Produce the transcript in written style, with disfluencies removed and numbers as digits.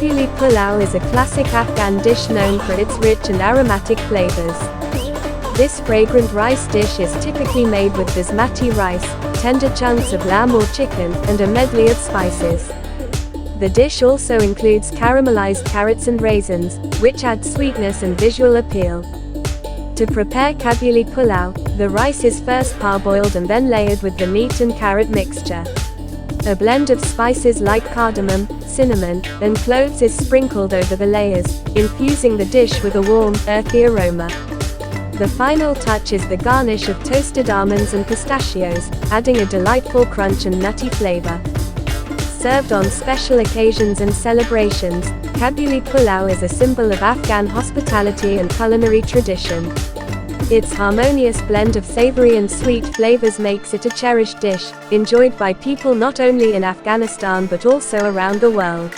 Kabuli Pulao is a classic Afghan dish known for its rich and aromatic flavors. This fragrant rice dish is typically made with basmati rice, tender chunks of lamb or chicken, and a medley of spices. The dish also includes caramelized carrots and raisins, which add sweetness and visual appeal. To prepare Kabuli Pulao, the rice is first parboiled and then layered with the meat and carrot mixture. A blend of spices like cardamom, cinnamon, and cloves is sprinkled over the layers, infusing the dish with a warm, earthy aroma. The final touch is the garnish of toasted almonds and pistachios, adding a delightful crunch and nutty flavor. Served on special occasions and celebrations, Kabuli Pulao is a symbol of Afghan hospitality and culinary tradition. Its harmonious blend of savory and sweet flavors makes it a cherished dish, enjoyed by people not only in Afghanistan but also around the world.